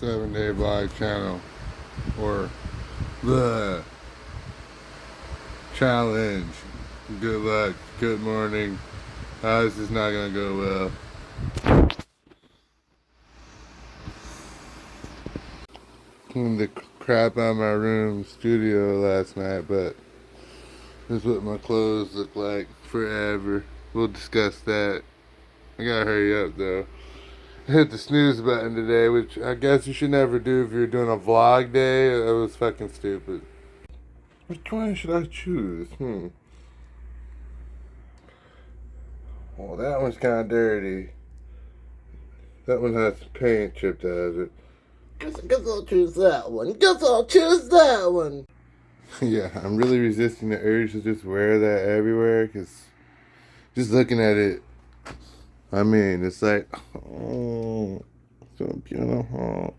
7-day vlog channel, or the challenge. Good luck, good morning. This is not gonna go well. Cleaned the crap out of my room studio last night, but this is what my clothes look like forever. We'll discuss that. I gotta hurry up though. I hit the snooze button today, which I guess you should never do if you're doing a vlog day. That was fucking stupid. Which one should I choose? Well, that one's kind of dirty. That one has paint chipped out of it. Guess I'll choose that one. Guess I'll choose that one. Yeah, I'm really resisting the urge to just wear that everywhere, because just looking at it, I mean, it's like, oh, so beautiful.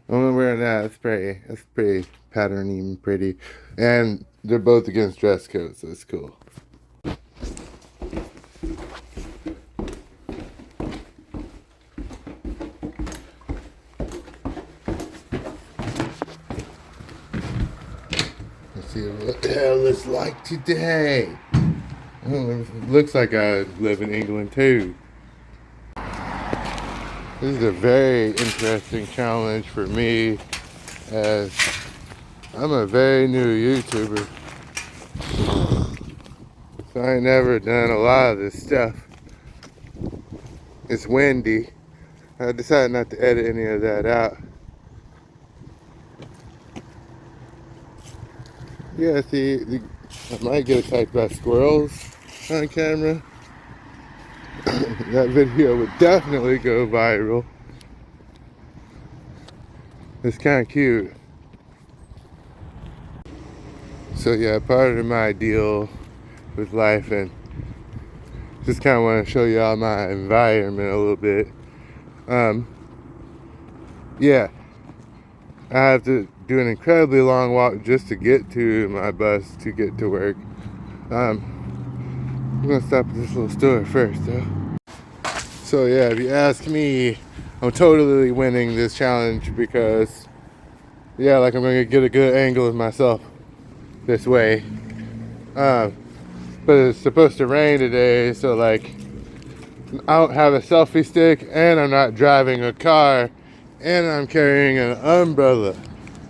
I'm gonna wear that. It's pretty. It's pretty patterny and pretty. And they're both against dress codes, so it's cool. Let's see what the hell it's like today. It looks like I live in England too. This is a very interesting challenge for me, as I'm a very new YouTuber. So I ain't never done a lot of this stuff. It's windy. I decided not to edit any of that out. Yeah, see, I might get attacked by squirrels on camera. That video would definitely go viral. It's kind of cute. So yeah, part of my deal with life, and just kind of want to show y'all my environment a little bit. Yeah, I have to do an incredibly long walk just to get to my bus to get to work. I'm gonna stop at this little store first though. So yeah, if you ask me, I'm totally winning this challenge because, yeah, like I'm gonna get a good angle of myself this way. But it's supposed to rain today, so like I don't have a selfie stick, and I'm not driving a car, and I'm carrying an umbrella,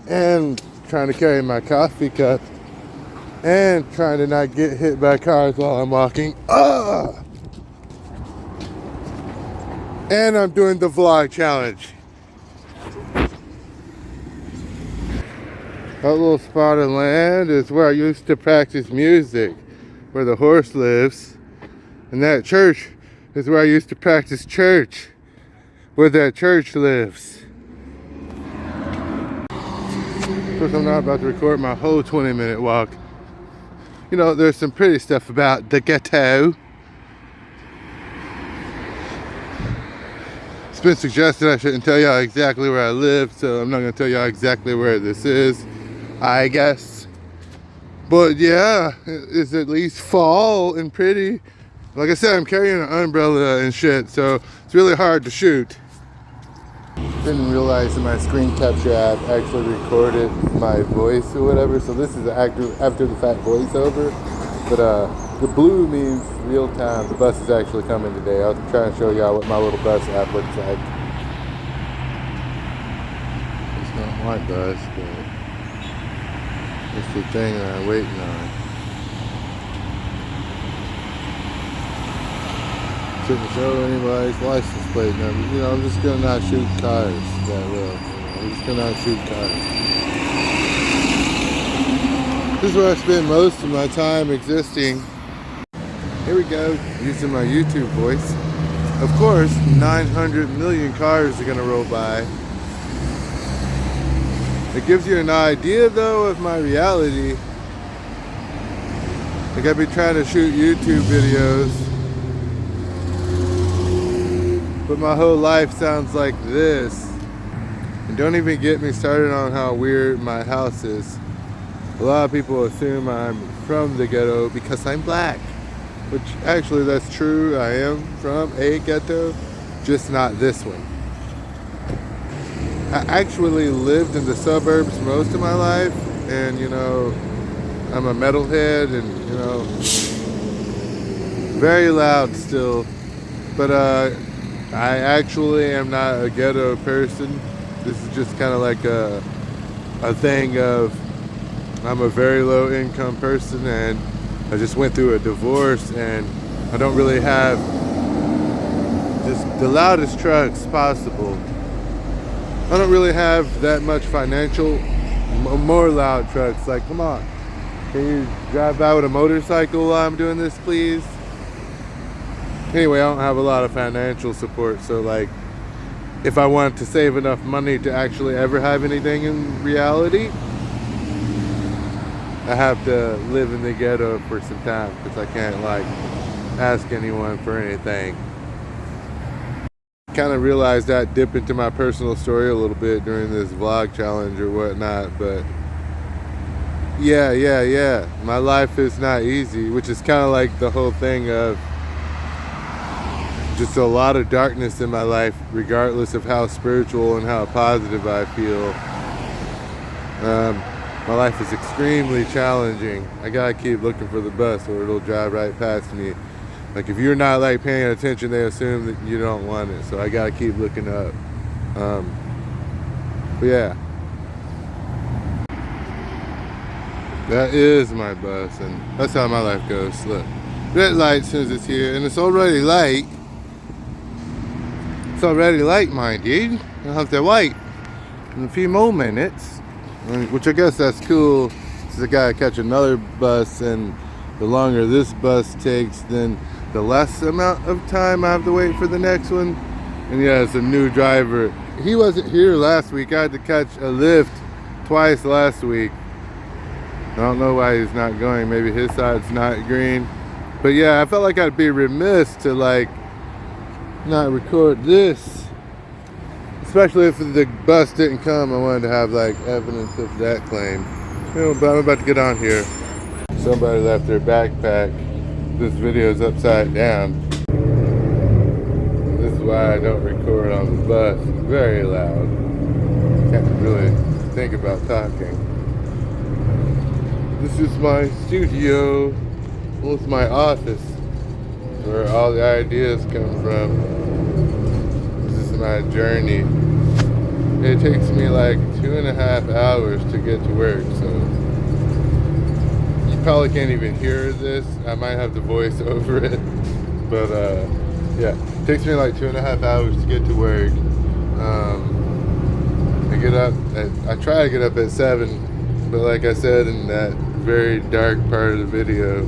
and trying to carry my coffee cup, and trying to not get hit by cars while I'm walking. And I'm doing the vlog challenge. That little spot of land is where I used to practice music, where the horse lives. And that church is where I used to practice church, where that church lives. Of course, I'm not about to record my whole 20-minute walk. You know, there's some pretty stuff about the ghetto. It's been suggested I shouldn't tell y'all exactly where I live, so I'm not gonna tell y'all exactly where this is, I guess. But yeah, it's at least fall and pretty. Like I said, I'm carrying an umbrella and shit, so it's really hard to shoot. Didn't realize that my screen capture app actually recorded my voice or whatever, so this is after the fact voiceover. But the blue means real time. The bus is actually coming today. I'll try and show y'all what my little bus app looks like. It's not my bus, but it's the thing that I'm waiting on. Shouldn't show anybody's license plate number. You know, I'm just gonna not shoot cars that well. I'm just gonna not shoot cars. This is where I spend most of my time existing. Here we go, using my YouTube voice. Of course, 900 million cars are gonna roll by. It gives you an idea though of my reality. Like I've been trying to shoot YouTube videos, but my whole life sounds like this. And don't even get me started on how weird my house is. A lot of people assume I'm from the ghetto because I'm black, which actually that's true. I am from a ghetto, just not this one. I actually lived in the suburbs most of my life, and you know, I'm a metalhead, and you know, very loud still. But I actually am not a ghetto person. This is just kind of like a thing of I'm a very low income person, and I just went through a divorce, and I don't really have just the loudest trucks possible. I don't really have that much financial, more loud trucks. Like, come on, can you drive by with a motorcycle while I'm doing this, please? Anyway, I don't have a lot of financial support, so like, if I wanted to save enough money to actually ever have anything in reality, I have to live in the ghetto for some time, because I can't like ask anyone for anything. Kind of realized that dip into my personal story a little bit during this vlog challenge or whatnot, but yeah, my life is not easy, which is kind of like the whole thing of just a lot of darkness in my life, regardless of how spiritual and how positive I feel. My life is extremely challenging. I gotta keep looking for the bus or it'll drive right past me. Like, if you're not like paying attention, they assume that you don't want it. So I gotta keep looking up. But yeah, that is my bus, and that's how my life goes. Look, red light says it's here, and it's already light. It's already light, mind you. I'll have to wait in a few more minutes, which I guess that's cool. Because I gotta catch another bus, and the longer this bus takes, then the less amount of time I have to wait for the next one. And yeah, it's a new driver. He wasn't here last week. I had to catch a lift twice last week. I don't know why he's not going. Maybe his side's not green. But yeah, I felt like I'd be remiss to like not record this. Especially if the bus didn't come. I wanted to have like evidence of that claim. You know, but I'm about to get on here. Somebody left their backpack. This video is upside down. This is why I don't record on the bus. It's very loud. Can't really think about talking. This is my studio. Well, it's my office where all the ideas come from. This is my journey. It takes me like 2.5 hours to get to work, so probably can't even hear this. I might have to voice over it, but yeah, it takes me like 2.5 hours to get to work. I try to get up at 7, but like I said in that very dark part of the video,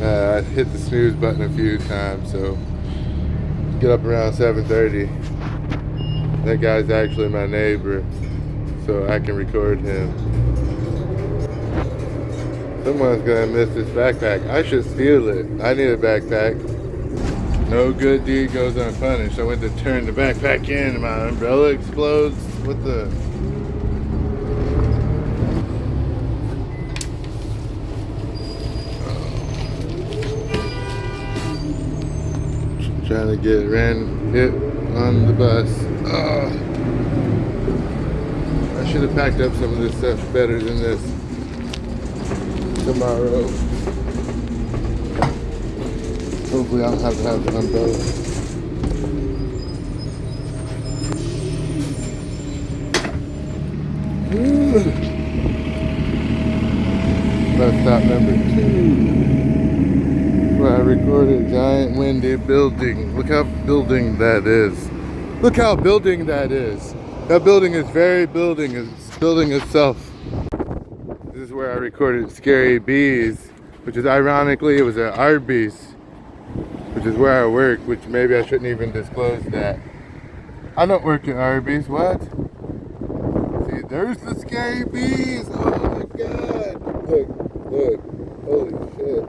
I hit the snooze button a few times, so get up around 7:30. That guy's actually my neighbor, so I can record him. Someone's gonna miss this backpack. I should steal it. I need a backpack. No good deed goes unpunished. I went to turn the backpack in and my umbrella explodes. What the? Trying to get hit on the bus. I should have packed up some of this stuff better than this. Tomorrow. Hopefully I don't have to have the umbrella. Bus stop number 2. Where I recorded a giant windy building. Look how building that is. Look how building that is. That building is very building. It's building itself. This is where I recorded Scary Bees, which is ironically, it was at Arby's, which is where I work, which maybe I shouldn't even disclose that. I don't work at Arby's, what? See, there's the Scary Bees! Oh my god! Look, holy shit.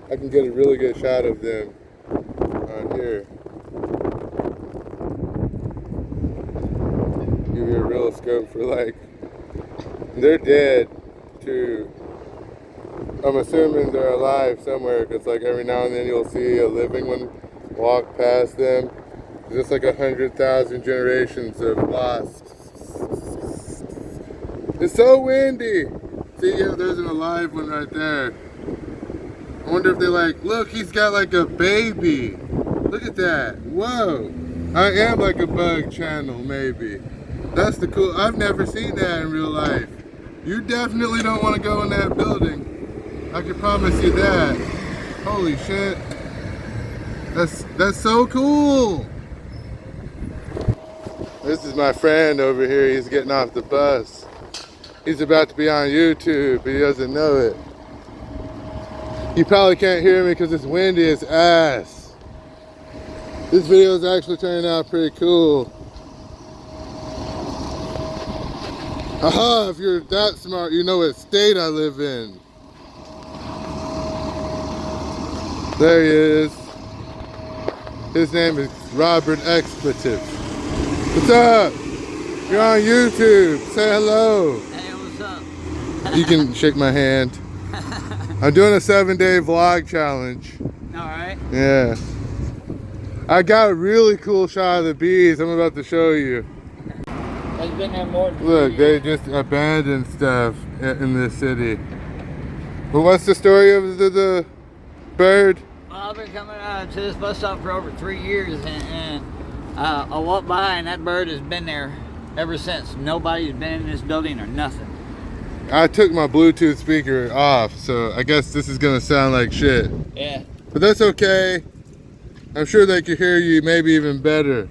I can get a really good shot of them on here. Give you a real scope for like, they're dead. Too. I'm assuming they're alive somewhere, because like every now and then you'll see a living one walk past them. Just like 100,000 generations of wasps It's so windy. See, yeah, there's an alive one right there. I wonder if they're like, look, he's got like a baby. Look at that. Whoa. I am like a bug channel, maybe. That's the cool. I've never seen that in real life. You definitely don't want to go in that building. I can promise you that. Holy shit. That's so cool. This is my friend over here. He's getting off the bus. He's about to be on YouTube, but he doesn't know it. You probably can't hear me because it's windy as ass. This video is actually turning out pretty cool. Haha, if you're that smart, you know what state I live in. There he is. His name is Robert Expletive. What's up? You're on YouTube. Say hello. Hey, what's up? You can shake my hand. I'm doing a 7-day vlog challenge. Alright. Yeah. I got a really cool shot of the bees. I'm about to show you. It's been there more than Look, they just abandoned stuff in this city. Well, what's the story of the bird? Well, I've been coming to this bus stop for over 3 years, and I walked by, and that bird has been there ever since. Nobody's been in this building or nothing. I took my Bluetooth speaker off, so I guess this is gonna sound like shit. Yeah. But that's okay. I'm sure they could hear you maybe even better.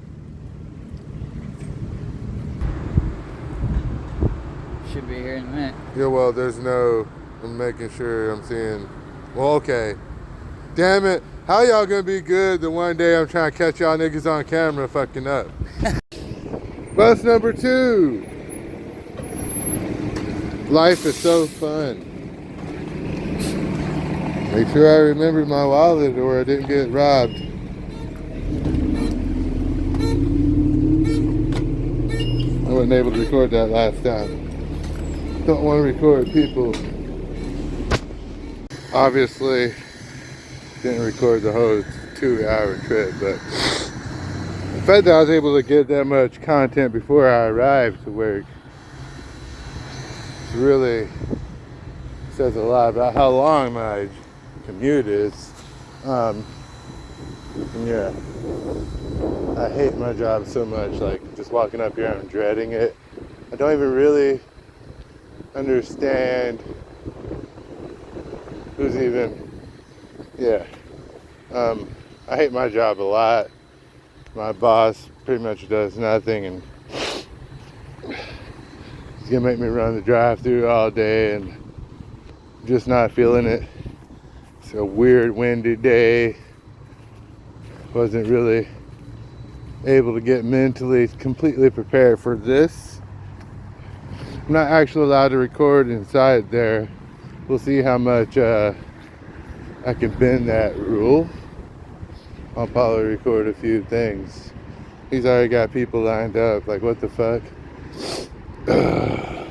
Should be here in a minute. Yeah, well, there's no, I'm making sure I'm seeing, well, okay. Damn it, how y'all gonna be good the one day I'm trying to catch y'all niggas on camera fucking up? Bus number 2. Life is so fun. Make sure I remember my wallet or I didn't get robbed. I wasn't able to record that last time. Don't want to record people. Obviously, didn't record the whole 2-hour trip, but the fact that I was able to get that much content before I arrived to work really says a lot about how long my commute is. Yeah, I hate my job so much. Like, just walking up here, I'm dreading it. I don't even really understand who's even, yeah. I hate my job a lot. My boss pretty much does nothing, and he's gonna make me run the drive-thru all day, and I'm just not feeling it. It's a weird, windy day. Wasn't really able to get mentally completely prepared for this. I'm not actually allowed to record inside there. We'll see how much I can bend that rule. I'll probably record a few things. He's already got people lined up. Like, what the fuck? I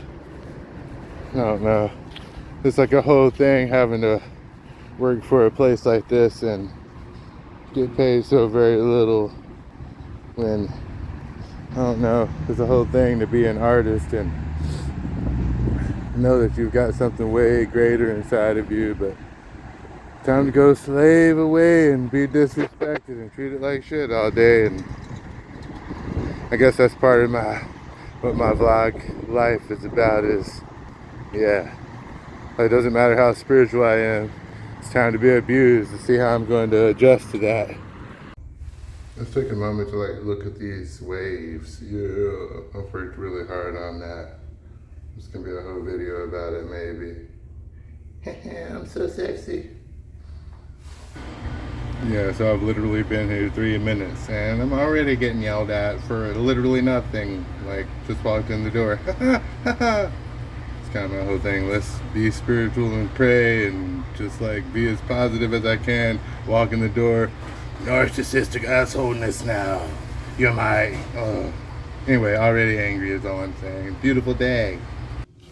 don't know. It's like a whole thing having to work for a place like this and get paid so very little when, I don't know, it's a whole thing to be an artist and know that you've got something way greater inside of you, but time to go slave away and be disrespected and treated like shit all day. And I guess that's part of what my vlog life is about is, yeah, it doesn't matter how spiritual I am, it's time to be abused to see how I'm going to adjust to that. Let's take a moment to look at these waves. Yeah, I've worked really hard on that. There's gonna be a whole video about it maybe. I'm so sexy. Yeah, so I've literally been here 3 minutes and I'm already getting yelled at for literally nothing. Like, just walked in the door. It's kind of my whole thing. Let's be spiritual and pray and just be as positive as I can. Walk in the door. Narcissistic assholeness now. You're my, anyway, already angry is all I'm saying. Beautiful day.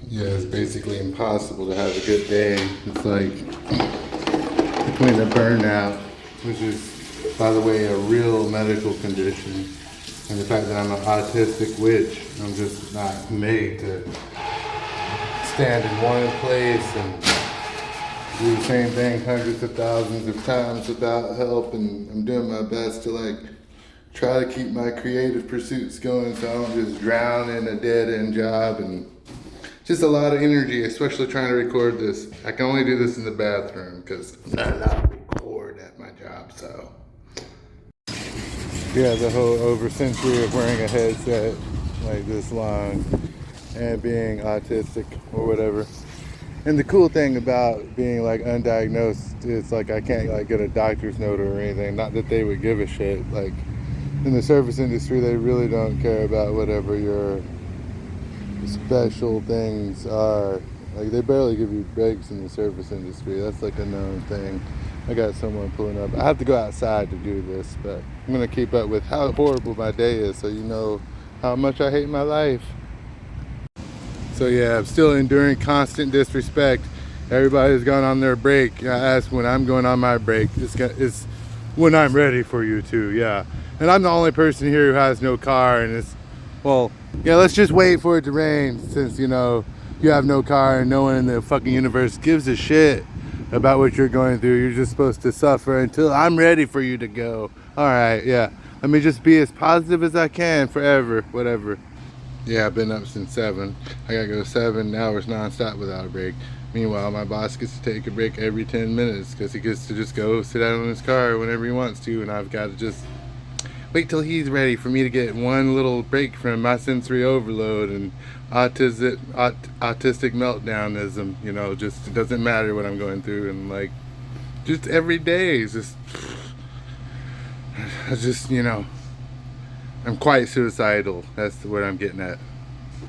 Yeah, it's basically impossible to have a good day. It's like between the burnout, which is, by the way, a real medical condition, And the fact that I'm an autistic witch, I'm just not made to stand in one place and do the same thing hundreds of thousands of times without help. And I'm doing my best to like try to keep my creative pursuits going so I don't just drown in a dead-end job, and just a lot of energy, especially trying to record this. I can only do this in the bathroom because I'm not allowed to record at my job, so. Yeah, the whole over century of wearing a headset like this long and being autistic or whatever. And the cool thing about being like undiagnosed is like I can't like get a doctor's note or anything. Not that they would give a shit. Like in the service industry, they really don't care about whatever your special things are. Like they barely give you breaks in the service industry. That's like a known thing. I got someone pulling up. I have to go outside to do this, but I'm gonna keep up with how horrible my day is so you know how much I hate my life. So yeah, I'm still enduring constant disrespect. Everybody's gone on their break. I ask when I'm going on my break. It's when I'm ready for you to, yeah. And I'm the only person here who has no car, and it's, well, yeah, let's just wait for it to rain since, you know, you have no car and no one in the fucking universe gives a shit about what you're going through. You're just supposed to suffer until I'm ready for you to go. All right, yeah. Let me just be as positive as I can forever, whatever. Yeah, I've been up since 7. I gotta go 7 hours nonstop without a break. Meanwhile, my boss gets to take a break every 10 minutes because he gets to just go sit down in his car whenever he wants to, and I've got to just wait till he's ready for me to get one little break from my sensory overload and autistic meltdownism. You know, just it doesn't matter what I'm going through, and like just every day is just I just, you know, I'm quite suicidal. That's what I'm getting at.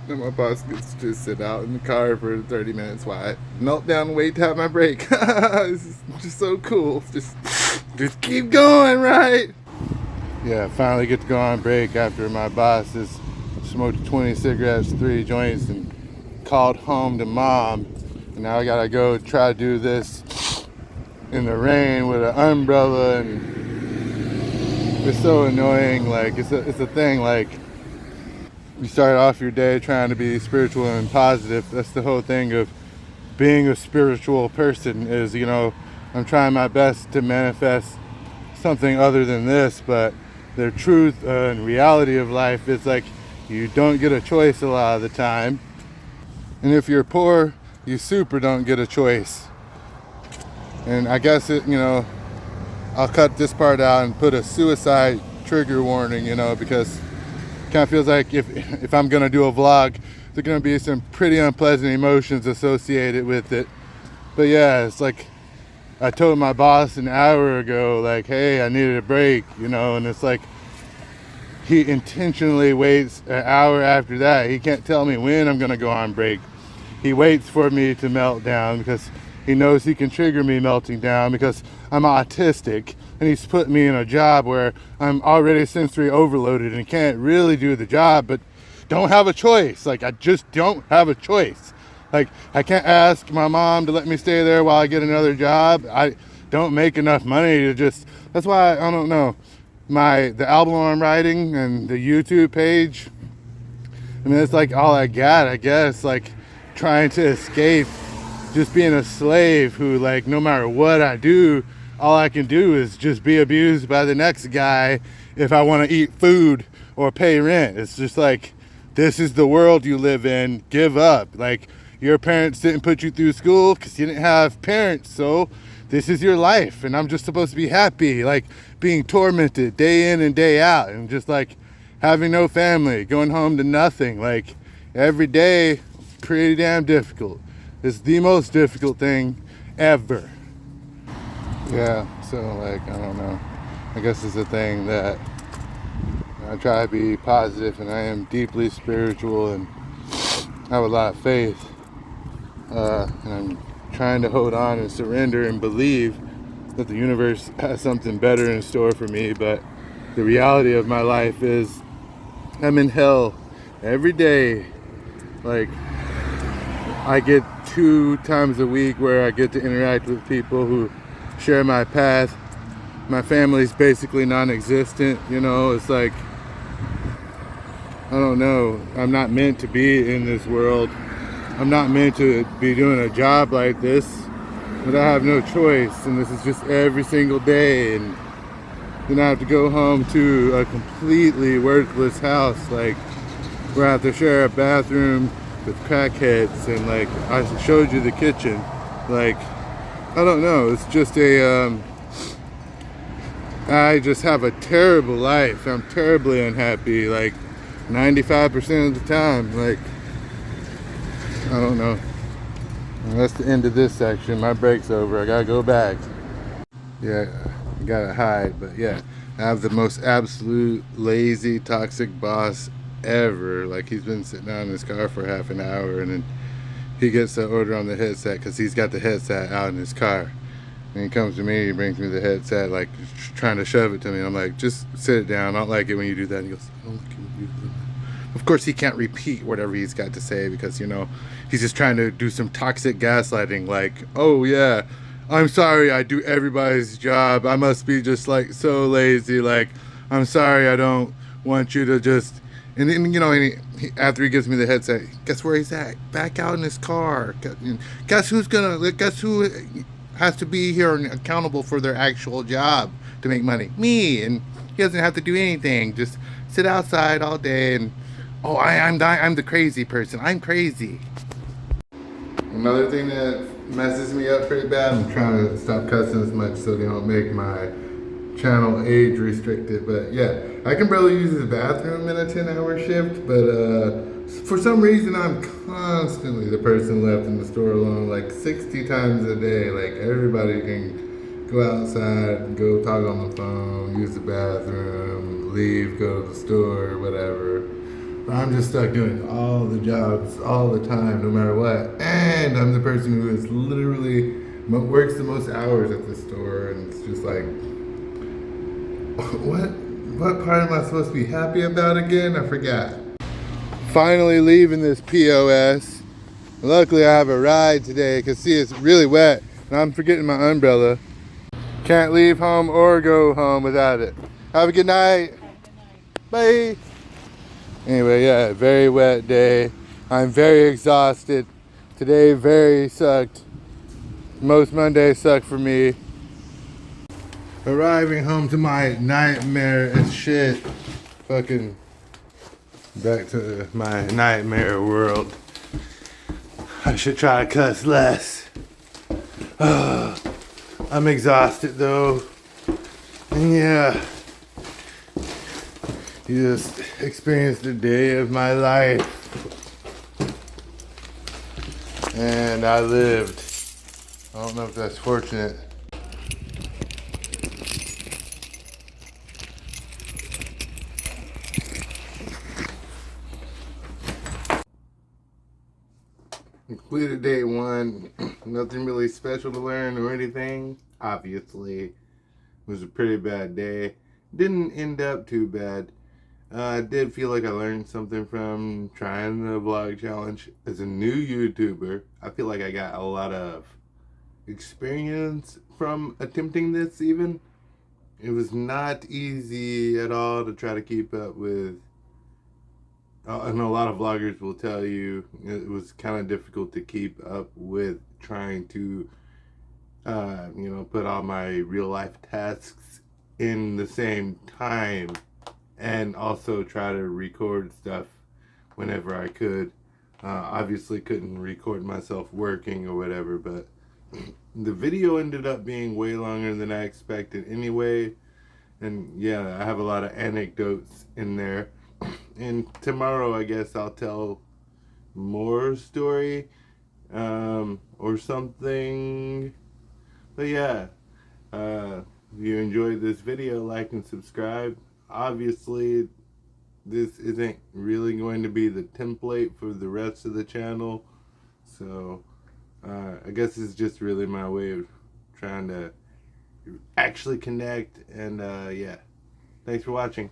And my boss gets to just sit out in the car for 30 minutes while I melt down and wait to have my break. This is just so cool. Just keep going, right? Yeah, finally get to go on break after my boss has smoked 20 cigarettes, 3 joints, and called home to mom. And now I gotta go try to do this in the rain with an umbrella, and it's so annoying. Like it's a thing. Like you start off your day trying to be spiritual and positive. That's the whole thing of being a spiritual person. Is, you know, I'm trying my best to manifest something other than this, but the truth and reality of life is like you don't get a choice a lot of the time, and if you're poor, you super don't get a choice. And I guess it, you know, I'll cut this part out and put a suicide trigger warning, you know, because it kind of feels like if I'm gonna do a vlog, there's gonna be some pretty unpleasant emotions associated with it. But yeah, it's like I told my boss an hour ago, like, hey, I needed a break, you know, and it's like he intentionally waits an hour after that. He can't tell me when I'm gonna go on break. He waits for me to melt down because he knows he can trigger me melting down because I'm autistic, and he's put me in a job where I'm already sensory overloaded and can't really do the job, but don't have a choice. Like, I just don't have a choice. Like, I can't ask my mom to let me stay there while I get another job. I don't make enough money to just, that's why I don't know. The album I'm writing and the YouTube page, I mean, it's like all I got, I guess, like trying to escape just being a slave who, like, no matter what I do, all I can do is just be abused by the next guy if I want to eat food or pay rent. It's just like, this is the world you live in. Give up. Like, your parents didn't put you through school because you didn't have parents, so this is your life, and I'm just supposed to be happy, like being tormented day in and day out, and just like having no family, going home to nothing. Like, every day, pretty damn difficult. It's the most difficult thing ever. Yeah, so like, I don't know. I guess it's a thing that I try to be positive, and I am deeply spiritual and have a lot of faith. And I'm trying to hold on and surrender and believe that the universe has something better in store for me. But the reality of my life is I'm in hell every day. Like, I get 2 times a week where I get to interact with people who share my path. My family's basically non-existent, you know. It's like I don't know. I'm not meant to be in this world. I'm not meant to be doing a job like this, but I have no choice, and this is just every single day. And then I have to go home to a completely worthless house, like where I have to share a bathroom with crackheads, and like I showed you the kitchen. Like, I don't know. It's just I just have a terrible life. I'm terribly unhappy, like 95% of the time. Like, I don't know. And that's the end of this section. My break's over. I gotta go back. Yeah, I gotta hide. But yeah, I have the most absolute lazy, toxic boss ever. Like, he's been sitting down in his car for half an hour, and then he gets the order on the headset because he's got the headset out in his car. And he comes to me, he brings me the headset, like trying to shove it to me. I'm like, just sit it down. I don't like it when you do that. And he goes, I don't like it when you do that. Of course, he can't repeat whatever he's got to say because, you know, he's just trying to do some toxic gaslighting. Like, oh yeah, I'm sorry, I do everybody's job. I must be just like so lazy. Like, I'm sorry, I don't want you to just. And then, you know, after he gives me the headset, guess where he's at? Back out in his car. Guess who has to be here and accountable for their actual job to make money? Me. And he doesn't have to do anything. Just sit outside all day and, oh, I'm the crazy person. I'm crazy. Another thing that messes me up pretty bad, I'm trying to stop cussing as much so they don't make my channel age restricted, but yeah, I can barely use the bathroom in a 10-hour shift, but for some reason I'm constantly the person left in the store alone, like 60 times a day. Like, everybody can go outside, go talk on the phone, use the bathroom, leave, go to the store, whatever. But I'm just stuck doing all the jobs all the time, no matter what. And I'm the person who is literally works the most hours at the store, and it's just like, what part am I supposed to be happy about again? I forgot. Finally leaving this POS. Luckily I have a ride today because see, it's really wet and I'm forgetting my umbrella. Can't leave home or go home without it. Have a good night. Bye. Anyway, yeah, very wet day. I'm very exhausted. Today very sucked. Most Mondays suck for me. Arriving home to my nightmare as shit. Fucking back to my nightmare world. I should try to cuss less. I'm exhausted though. And yeah, you just experienced the day of my life. And I lived. I don't know if that's fortunate. Completed day one. Nothing really special to learn or anything. Obviously, it was a pretty bad day. Didn't end up too bad. I did feel like I learned something from trying the vlog challenge. As a new YouTuber, I feel like I got a lot of experience from attempting this even. It was not easy at all to try to keep up with. And a lot of vloggers will tell you it was kind of difficult to keep up with trying to, you know, put all my real life tasks in the same time and also try to record stuff whenever I could. Obviously couldn't record myself working or whatever, but the video ended up being way longer than I expected anyway. And yeah, I have a lot of anecdotes in there. And tomorrow, I guess I'll tell more story or something. But yeah, if you enjoyed this video, like and subscribe. Obviously, this isn't really going to be the template for the rest of the channel. So, I guess it's just really my way of trying to actually connect. And yeah, thanks for watching.